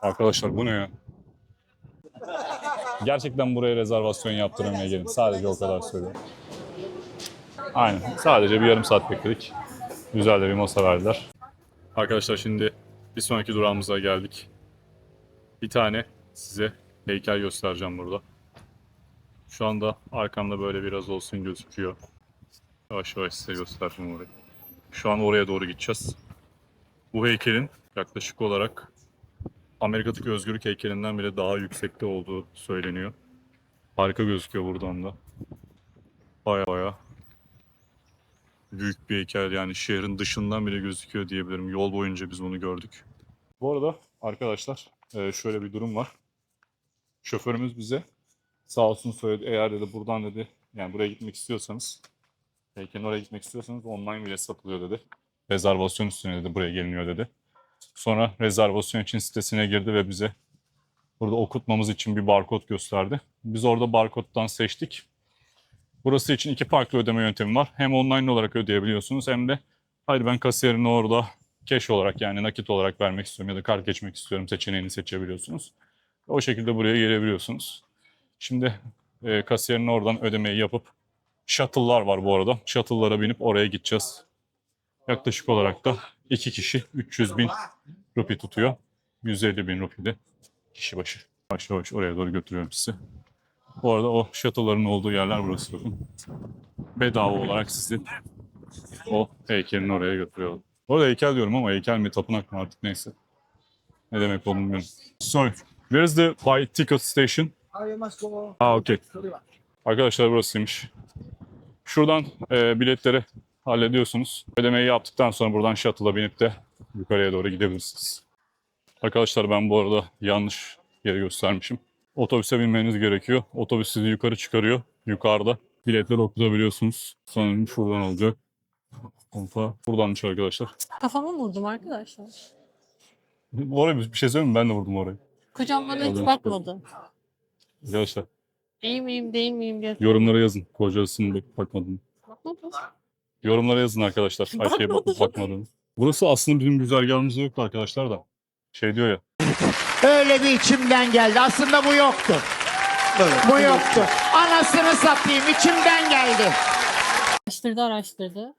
Arkadaşlar bu ne ya? Gerçekten buraya rezervasyon yaptırmaya gelin. Sadece o kadar söylüyorum. Aynen. Sadece bir yarım saat bekledik. Güzel de bir masa verdiler. Arkadaşlar şimdi bir sonraki durağımıza geldik. Bir tane size heykel göstereceğim burada. Şu anda arkamda böyle biraz olsun gözüküyor. Yavaş yavaş size göstereceğim orayı. Şu an oraya doğru gideceğiz. Bu heykelin yaklaşık olarak Amerika'daki özgürlük heykelinden bile daha yüksekte olduğu söyleniyor. Harika gözüküyor buradan da. Baya baya büyük bir heykel, yani şehrin dışından bile gözüküyor diyebilirim. Yol boyunca biz bunu gördük. Bu arada arkadaşlar şöyle bir durum var. Şoförümüz bize sağ olsun söyledi, eğer dedi buradan dedi, yani buraya gitmek istiyorsanız, heykelin oraya gitmek istiyorsanız online bilet satılıyor dedi. Rezervasyon üstüne dedi buraya geliniyor dedi. Sonra rezervasyon için sitesine girdi ve bize burada okutmamız için bir barkod gösterdi. Biz orada barkoddan seçtik. Burası için iki farklı ödeme yöntemi var. Hem online olarak ödeyebiliyorsunuz hem de hayır ben kasiyerin orada cash olarak, yani nakit olarak vermek istiyorum ya da kart geçmek istiyorum seçeneğini seçebiliyorsunuz. O şekilde buraya gelebiliyorsunuz. Şimdi kasiyerin oradan ödemeyi yapıp, shuttle'lar var bu arada. Shuttle'lara binip oraya gideceğiz. Yaklaşık olarak da 2 kişi 300.000 rupi tutuyor. 150.000 rupi de kişi başı. Yavaş yavaş oraya doğru götürüyorum sizi. Bu arada o shuttle'ların olduğu yerler burası. Bedava olarak sizi o heykelin oraya götürüyorlar. Orada heykel diyorum ama heykel mi tapınak mı artık neyse. Ne demek olduğunu bilmiyorum. Sorry. Where is the buy ticket station? Okay. Arkadaşlar burasıymış. Şuradan biletleri hallediyorsunuz. Ödemeyi yaptıktan sonra buradan shuttle'a binip de yukarıya doğru gidebilirsiniz. Arkadaşlar ben bu arada yanlış yeri göstermişim. Otobüse binmeniz gerekiyor. Otobüs sizi yukarı çıkarıyor. Yukarıda biletleri okutabiliyorsunuz. Sanırım şuradan olacak. Buradanmış arkadaşlar. Kafama vurdum arkadaşlar. Oraya bir şey söyleyeyim mi? Ben de vurdum orayı. Kocam bana hiç Oradan bakmadı. Arkadaşlar İyi miyim değil miyim diye. yorumlara yazın. Kocasının bakmadığını. Bakmadım. Yorumlara yazın arkadaşlar. Ayşe'ye bakıp bakmadığını. Burası aslında bizim güzergahımızda yoktu arkadaşlar da. Şey diyor ya. Öyle bir içimden geldi. Aslında bu yoktu. Bu yoktu. Anasını satayım, içimden geldi. Araştırdı.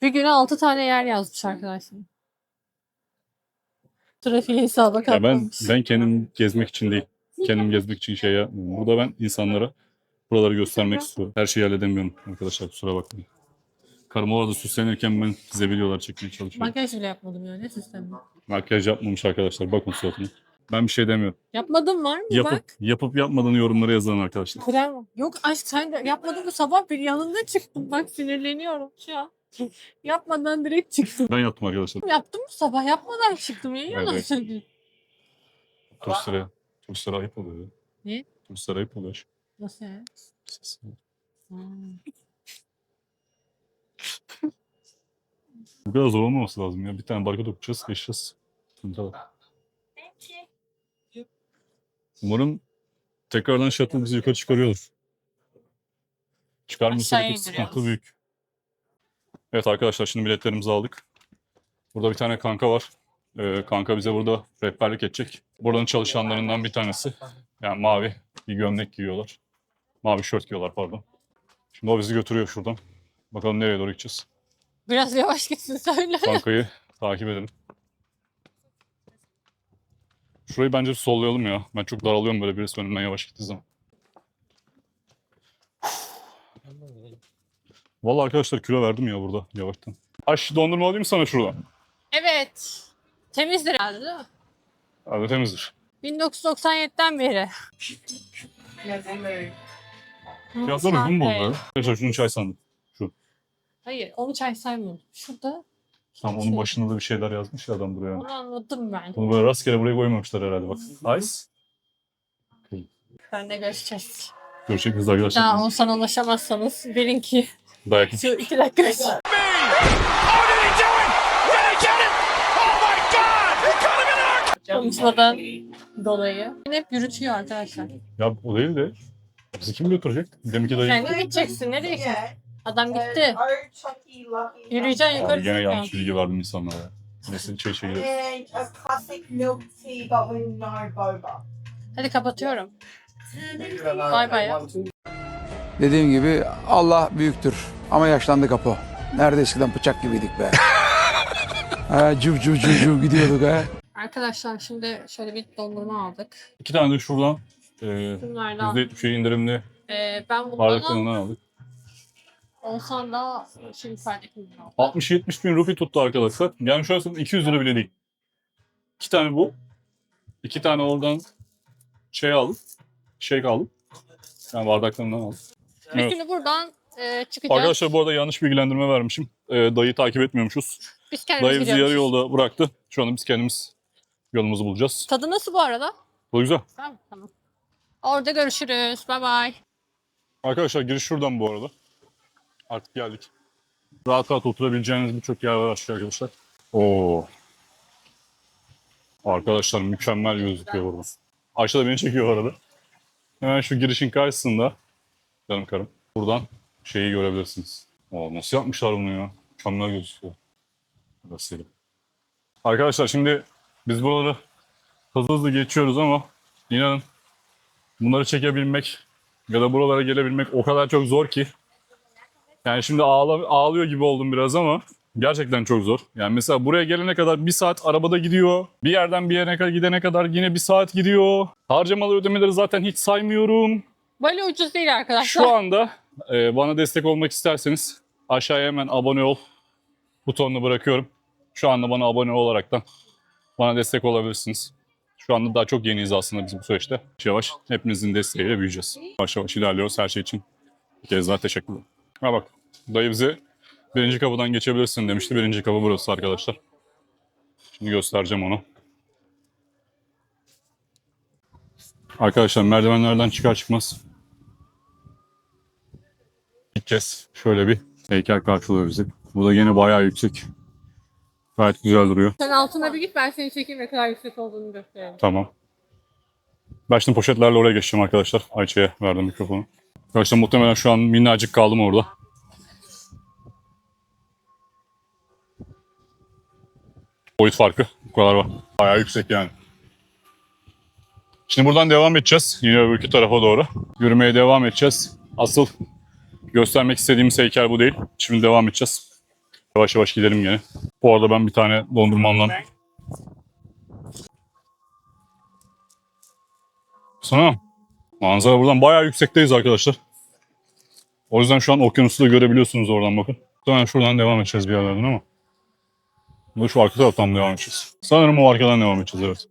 Bir güne 6 tane yer yazmış arkadaşlar. Trafiği hesaba Ya ben katmamış. kendim gezmek için değil. Kendim gezmek için şey yapmıyorum. Burada ben insanlara buraları göstermek istiyorum. Her şeyi halledemiyorum arkadaşlar, kusura bakmayın. Karım orada süslenirken ben size videolar çekmeye çalışıyorum. Makyaj bile yapmadım yani sistemde. Makyaj yapmamış arkadaşlar. Bakın suratına. Ben bir şey demiyorum. Yapmadım var mı bak? Yapıp yapmadığını yorumlara yazın arkadaşlar. Krem. Yok aşk sen de yapmadın mı sabah bir yanında çıktım. Bak sinirleniyorum şu an. Yapmadan direkt çıktım. Ben yaptım arkadaşlar. Yaptım mı sabah? Yapmadan çıktım. Niye yalan Evet. söylüyorsun? Turistlere ayıp oluyor ya. Ne? Turistlere ayıp oluyor. Nasıl yani? Bu kadar zor olmaması lazım ya. Bir tane barkod okuyacağız, geçeceğiz. Umarım tekrardan shuttle bizi yukarı çıkarıyordur. Çıkarmasa Aşağıya bir sıkıntı indiriyoruz. büyük. Evet arkadaşlar, şimdi biletlerimizi aldık. Burada bir tane kanka var. Kanka bize burada rehberlik edecek. Buranın çalışanlarından bir tanesi. Yani mavi bir gömlek giyiyorlar. Mavi şort giyiyorlar pardon. Şimdi o bizi götürüyor şuradan. Bakalım nereye doğru gideceğiz. Biraz yavaş gitsin söyle. Kankayı takip edelim. Şurayı bence sollayalım ya. Ben çok daralıyorum böyle birisi önümden yavaş gittiği zaman. Vallahi arkadaşlar kilo verdim ya burada yavaştan. Aş dondurma alayım sana şuradan. Evet. Temizdir herhalde değil mi? Hadi temizdir. 1997'den beri. Fiyatlar uygun mu oldu? Arkadaşlar şunu çay sandım. Hayır, onu çay saymıyorum. Şurada. Tam onun başında da bir şeyler yazmış ya adam buraya. Onu anladım ben. Bunu böyle rastgele buraya koymamışlar herhalde bak. Ice. Ben de görüşeceğiz. Görüşürüz arkadaşlar. Daha Oğuzhan'a ulaşamazsanız bilin ki Dayak. şu 2 dakika önce. Konuşmadan dolayı. Hep yürütüyor arkadaşlar. Ya o değil de bizi kim götürecek? Deminki dayı. Kendi gideceksin. Nereye gideceksin? Adam gitti. Yürüyeceksin yukarı Abi gene yanlış çıkıyor. bilgi verdim insanlara ya. Nesin çay içiyoruz. A classic milk tea but with no boba. Hadi kapatıyorum. Bay bay ya. Dediğim gibi Allah büyüktür ama yaşlandık Apo. Nerede eskiden bıçak gibiydik be. Ha, cıv cıv cıv cıv gidiyorduk ha. Arkadaşlar şimdi şöyle bir dondurma aldık. 2 tane de şuradan Bunlardan. %70 indirimli Ben bundan bardaklarından aldık. olsan da şimdi farkındayım. 60-70 bin rupi tuttu arkadaşlar. Yani şu an 200 lira bile değil. 2 tane bu. 2 tane oradan şey aldım. Shake aldım. Yani bardaklarından aldım. Biz Evet. şimdi buradan çıkacağız. Arkadaşlar bu arada yanlış bilgilendirme vermişim. Dayıyı takip etmiyormuşuz. Biz kendimiz Dayı bizi yarı gidiyoruz. yolda bıraktı. Şu anda biz kendimiz yolumuzu bulacağız. Tadı nasıl bu arada? Bu güzel. Tamam. Orada görüşürüz. Bye bye. Arkadaşlar giriş şuradan bu arada. Artık geldik. Rahat rahat oturabileceğiniz birçok yer var aşağı arkadaşlar. Oo. Arkadaşlar mükemmel gözüküyor burada. Ayşe de beni çekiyor bu arada. Hemen şu girişin karşısında. Canım karım. Buradan şeyi görebilirsiniz. Oo, nasıl yapmışlar bunu ya? Mükemmel gözüküyor. Burasıyla. Arkadaşlar şimdi biz buraları hızlı hızlı geçiyoruz ama inanın bunları çekebilmek ya da buralara gelebilmek o kadar çok zor ki. Yani şimdi ağlıyor gibi oldum biraz ama gerçekten çok zor. Yani mesela buraya gelene kadar 1 saat arabada gidiyor. Bir yerden bir yere kadar gidene kadar yine 1 saat gidiyor. Harcamalı ödemeleri zaten hiç saymıyorum. Böyle ucuz değil arkadaşlar. Şu anda bana destek olmak isterseniz aşağıya hemen abone ol butonunu bırakıyorum. Şu anda bana abone olaraktan bana destek olabilirsiniz. Şu anda daha çok yeniyiz aslında biz bu süreçte. Yavaş yavaş hepinizin desteğiyle büyüyeceğiz. Yavaş yavaş ilerliyoruz her şey için. Bir kez daha teşekkürler. Ha bak, dayı bize 1. kapıdan geçebilirsin demişti. 1. kapı burası arkadaşlar. Şimdi göstereceğim onu. Arkadaşlar merdivenlerden çıkar çıkmaz İlk kez şöyle bir heykel karşılıyor bizi. Bu da yine bayağı yüksek. Gayet güzel duruyor. Sen altına bir git, ben seni çekeyim, ne kadar yüksek olduğunu göstereyim. Tamam. Ben şimdi poşetlerle oraya geçeceğim arkadaşlar. Ayça'ya verdim mikrofonu. Arkadaşlar muhtemelen şu an minnacık kaldım orada. Boyut farkı bu kadar var. Bayağı yüksek yani. Şimdi buradan devam edeceğiz. Yine öbürkü tarafa doğru. Yürümeye devam edeceğiz. Asıl göstermek istediğimiz heykel bu değil. Şimdi devam edeceğiz. Yavaş yavaş gidelim gene. Bu arada ben bir tane dondurmamla... Sana manzara buradan bayağı yüksekteyiz arkadaşlar. O yüzden şu an okyanusu da görebiliyorsunuz oradan bakın. Sonra şuradan devam edeceğiz bir yerlerden ama. Bu şu arka taraftan devam edeceğiz. Sanırım o arkadan devam edeceğiz, evet.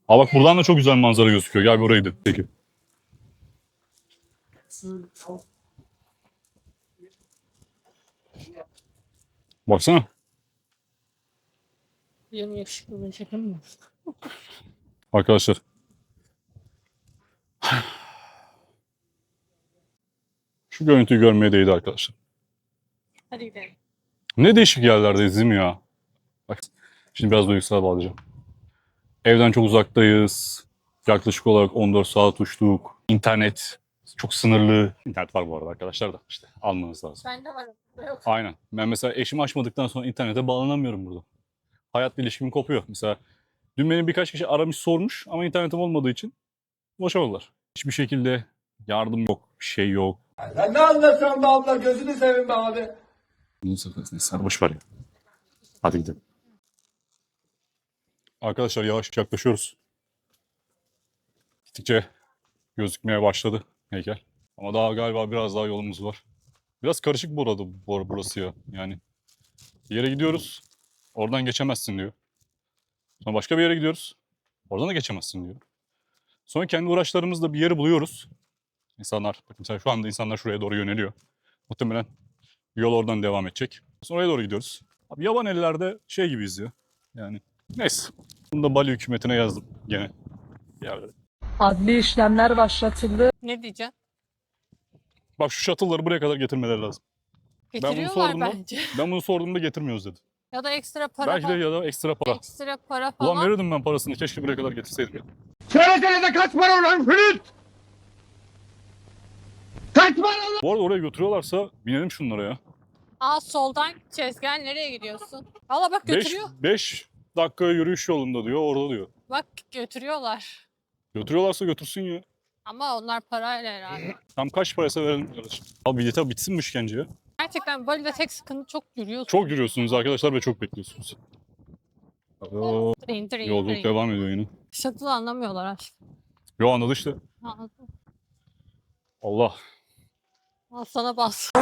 Aa bak buradan da çok güzel manzara gözüküyor. Gel bir oraya gidelim. Peki. Baksana. Yeni yakışıklılığını çekin mi? Arkadaşlar. Şu görüntüyü görmeye değdi arkadaşlar. Hadi gidelim. Ne değişik yerlerdeyiz değil mi ya? Bak şimdi biraz duygusal bağlayacağım. Evden çok uzaktayız. Yaklaşık olarak 14 saat uçtuk. İnternet çok sınırlı. İnternet var bu arada arkadaşlar da işte almanız lazım. Bende var. Yok. Aynen. Ben mesela eşimi açmadıktan sonra internete bağlanamıyorum burada. Hayat ilişkim kopuyor. Mesela dün beni birkaç kişi aramış sormuş ama internetim olmadığı için ulaşamadılar. Hiçbir şekilde yardım yok, bir şey yok. Sen ne anlatıyorsun be abla, gözünü seveyim be abi. Neyse boş ver ya. Hadi gidelim. Arkadaşlar yavaş yaklaşıyoruz. Gittikçe gözükmeye başladı heykel. Ama daha galiba biraz daha yolumuz var. Biraz karışık burası ya. Yani bir yere gidiyoruz. Oradan geçemezsin diyor. Sonra başka bir yere gidiyoruz. Oradan da geçemezsin diyor. Sonra kendi uğraşlarımızla bir yeri buluyoruz. İnsanlar, bakın mesela şu anda insanlar şuraya doğru yöneliyor. Muhtemelen yol oradan devam edecek. Sonra oraya doğru gidiyoruz. Abi yaban ellerde şey gibiyiz ya. Yani neyse. Bunu da Bali hükümetine yazdım gene. Bir yerde. Adli işlemler başlatıldı. Ne diyeceksin? Bak şu shuttle'ları buraya kadar getirmeleri lazım. Getiriyorlar sorduğumda- bence. Ben bunu sorduğumda getirmiyoruz dedi. Ya da ekstra para Belki de falan. ya da ekstra para. Ekstra para Ulan falan. verirdim ben parasını. Keşke buraya kadar getirseydim ya. Söylesene de kaç para ulan flüt? Kaç para ulan? Bu arada oraya götürüyorlarsa binelim şunlara ya. Aa soldan gideceğiz. Gel, nereye gidiyorsun? Valla bak götürüyor. dakika yürüyüş yolunda diyor, orada diyor. Bak götürüyorlar. Götürüyorlarsa götürsün ya. Ama onlar parayla herhalde. Tam kaç paraysa verelim kardeşim. Abi bilete bitsin mi işkence ya? Gerçekten Bali'de tek sıkıntı çok yürüyorsun. Çok yürüyorsunuz arkadaşlar ve çok bekliyorsunuz. Oo, Trin, trin, yolculuk trin. devam ediyor yine. Şatılı anlamıyorlar aşkım. Yo anladı işte. Anladın. Allah. Al sana bas.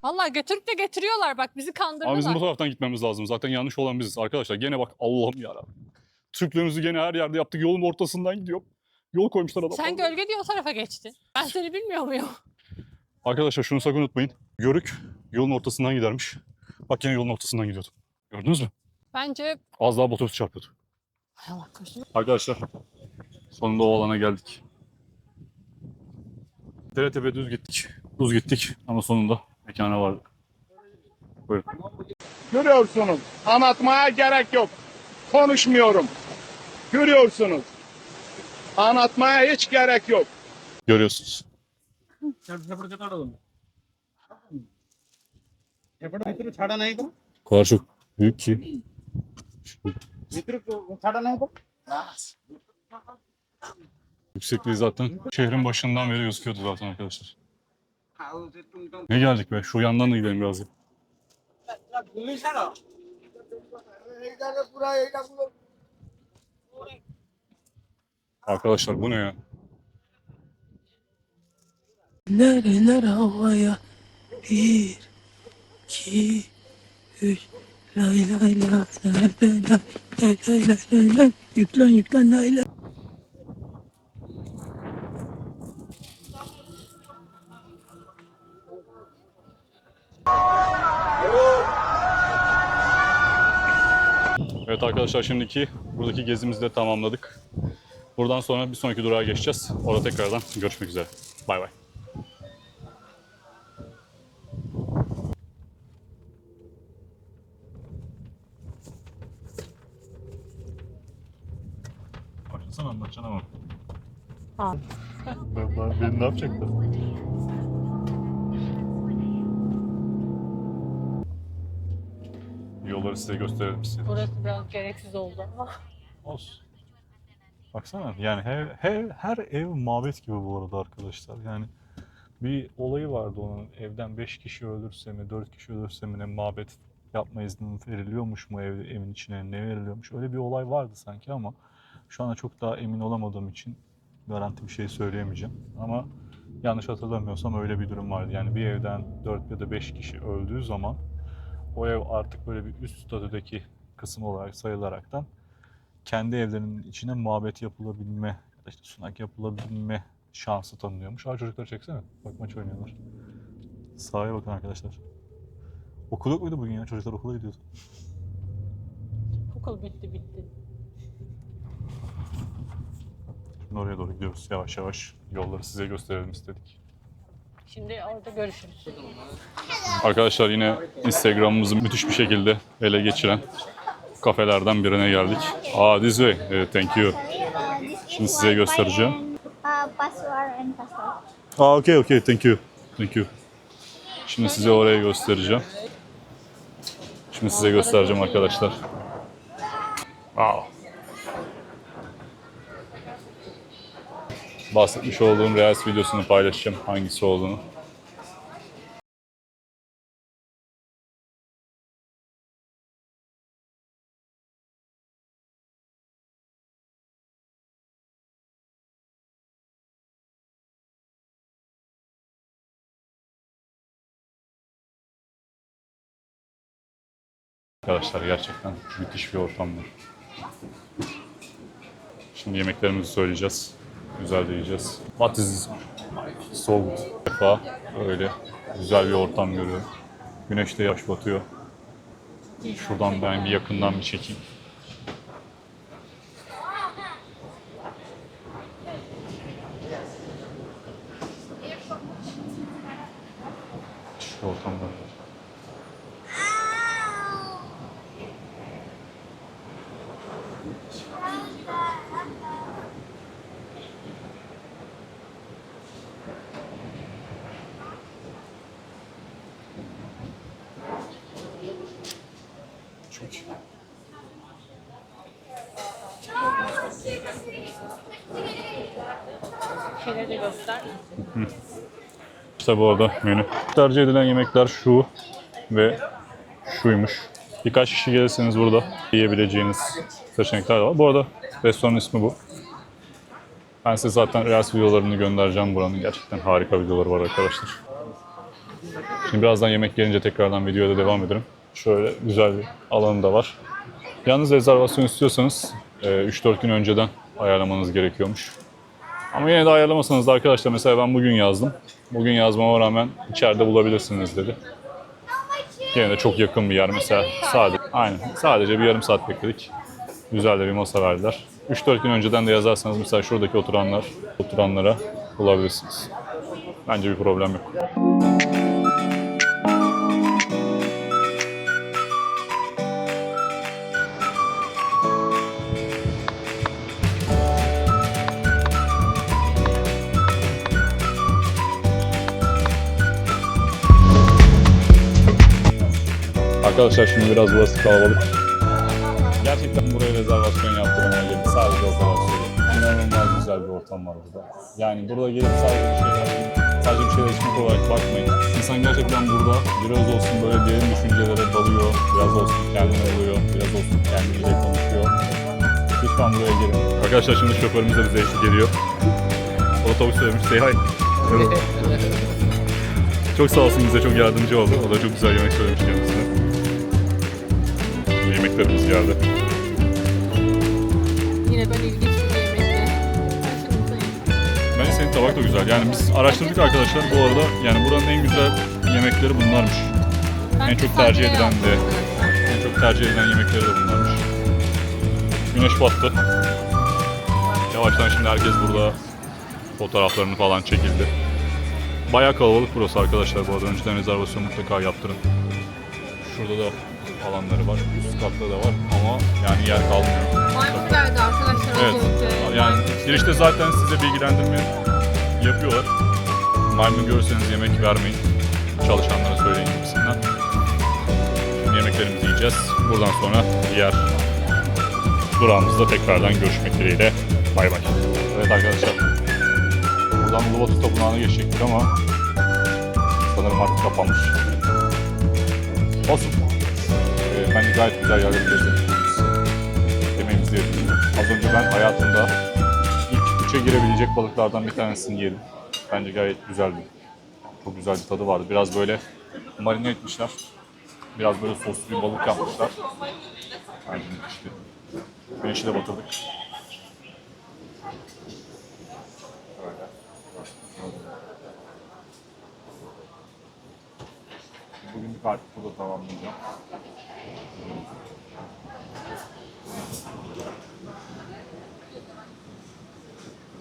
Vallahi götürüp de getiriyorlar bak bizi Ama kandırdılar. bizim bu taraftan gitmemiz lazım. Zaten yanlış olan biziz arkadaşlar. Gene bak Allah'ım yarabbim. Türklüğümüzü gene her yerde yaptık. Yolun ortasından gidiyor. Yol koymuşlar adam. Sen gölge diye o tarafa geçtin. Ben seni bilmiyor muyum? Arkadaşlar şunu sakın unutmayın. Yörük yolun ortasından gidermiş. Bak yine yolun ortasından gidiyordu. Gördünüz mü? Bence... Az daha otobüs çarpıyordu. Hay Allah korusun. Arkadaşlar sonunda o alana geldik. Dere tepe düz gittik. Düz gittik ama sonunda mekana vardık. Buyurun. Görüyorsunuz. Anlatmaya gerek yok. Konuşmuyorum. Görüyorsunuz. Anlatmaya hiç gerek yok. Görüyorsunuz. O kadar çok büyük ki. Yüksekliği zaten şehrin başından beri gözüküyordu zaten arkadaşlar. Ne geldik be? Şu yandan da gidelim biraz. Arkadaşlar bu ne ya? Nereler havaya, bir, iki, üç, lay lay lay lay lay lay lay lay lay lay, yüklen lay lay. Evet arkadaşlar şimdiki buradaki gezimizi de tamamladık. Buradan sonra bir sonraki durağa geçeceğiz. Orada tekrardan görüşmek üzere. Bay bay. Başlasana anlatacaksın ama. Ha. Beni ne yapacaklar? Yolları size gösterelim istedim. Burası biraz gereksiz oldu ama. Olsun. Baksana yani her ev mabet gibi bu arada arkadaşlar. Yani bir olayı vardı onun, evden 5 kişi ölürse mi 4 kişi ölürse mi ne mabet yapma izni veriliyormuş mu evin içine ne veriliyormuş. Öyle bir olay vardı sanki ama şu anda çok daha emin olamadığım için garanti bir şey söyleyemeyeceğim. Ama yanlış hatırlamıyorsam öyle bir durum vardı. Yani bir evden 4 ya da 5 kişi öldüğü zaman o ev artık böyle bir üst statüdeki kısım olarak sayılaraktan kendi evlerinin içine mabet yapılabilme ya da işte sunak yapılabilme şansı tanınıyormuş. Aa çocukları çeksene. Bak maç oynuyorlar. Sahaya bakın arkadaşlar. Okul yok muydu bugün ya? Çocuklar okula gidiyordu. Okul bitti. Şimdi oraya doğru gidiyoruz yavaş yavaş. Yolları size gösterelim istedik. Şimdi orada görüşürüz. Arkadaşlar yine Instagram'ımızı müthiş bir şekilde ele geçiren kafelerden birine geldik. This way. Thank you. Şimdi size göstereceğim. Password and password. Okay. Thank you. Şimdi size orayı göstereceğim. Şimdi size göstereceğim arkadaşlar. Bahsetmiş olduğum Reels videosunu paylaşacağım. Hangisi olduğunu. Arkadaşlar gerçekten müthiş bir ortam var. Şimdi yemeklerimizi söyleyeceğiz. Güzel de yiyeceğiz. What is so good? Bir defa öyle güzel bir ortam görüyorum. Güneş de yaş batıyor. Şuradan ben bir yakından bir çekeyim. Şu ortamda. çünkü. Şeyleri de göster. İşte bu arada menü. Tercih edilen yemekler şu ve şuymuş. Birkaç kişi gelirseniz burada yiyebileceğiniz seçenekler var. Bu arada restoranın ismi bu. Ben size zaten Reels videolarını göndereceğim buranın. Gerçekten harika videoları var arkadaşlar. Şimdi birazdan yemek gelince tekrardan videoya da devam ederim. Şöyle güzel bir alanı da var. Yalnız rezervasyon istiyorsanız 3-4 gün önceden ayarlamanız gerekiyormuş. Ama yine de ayarlamasanız da arkadaşlar, mesela ben bugün yazdım. Bugün yazmama rağmen içeride bulabilirsiniz dedi. Yine de çok yakın bir yer mesela. Sadece bir yarım saat bekledik. Güzel de bir masa verdiler. 3-4 gün önceden de yazarsanız mesela şuradaki oturanlara bulabilirsiniz. Bence bir problem yok. Arkadaşlar şimdi biraz burası kalabalık. Gerçekten buraya rezervasyon yaptırmaya geldim. Sadece o kadar söyleyeyim. İnanılmaz güzel bir ortam var burada. Yani burada gelip sadece bir şeyler içmek olarak bakmayın. İnsan gerçekten burada biraz olsun böyle derin düşüncelere dalıyor. Biraz olsun kendine oluyor. Biraz olsun kendiyle konuşuyor. Lütfen buraya gelin. Arkadaşlar şimdi şoförümüz de bize eşlik ediyor. O da tavuk söylemiş. Say hi. Çok sağ olsun, bize çok yardımcı oldu. O da çok güzel yemek söylemiş kendisine. Yemeklerimiz geldi. Yine ben ilginç bir yemekle. Bence senin tabak da güzel. Yani biz araştırdık arkadaşlar. Bu arada yani buranın en güzel yemekleri bunlarmış. En çok tercih edilen yemekleri de bunlarmış. Güneş battı. Yavaştan şimdi herkes burada fotoğraflarını falan çekildi. Bayağı kalabalık burası arkadaşlar. Bu arada önceden rezervasyon mutlaka yaptırın. Şurada da alanları var. Üst katta da var ama yani yer kalmıyor. Maymun geldi arkadaşlar az Evet. önce. Yani girişte zaten size bilgilendirme yapıyorlar. Maymun görürseniz yemek vermeyin. Çalışanlara söyleyin gibisinden. Şimdi yemeklerimizi yiyeceğiz. Buradan sonra diğer durağımızda tekrardan görüşmek dileğiyle. Bay bay. Evet arkadaşlar. Buradan Ulubatı Tapınağı'na geçecektik ama sanırım artık kapanmış. Olsun. Bence gayet güzel yerleri gezdik. Yemeğimizi yedik. Az önce ben hayatımda ilk 3'e girebilecek balıklardan bir tanesini yedim. Bence gayet güzeldi. Çok güzel bir tadı vardı. Biraz böyle marine etmişler. Biraz böyle soslu bir balık yapmışlar. Bence müthişti. Güneşi de batırdık. Bugünlük artık burada tamamlayacağım.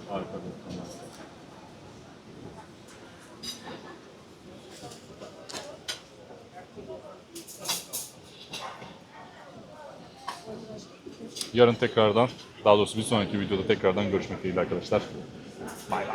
Harika bir kanal. Yarın tekrardan, daha doğrusu bir sonraki videoda tekrardan görüşmek dileğiyle arkadaşlar. Bay bay.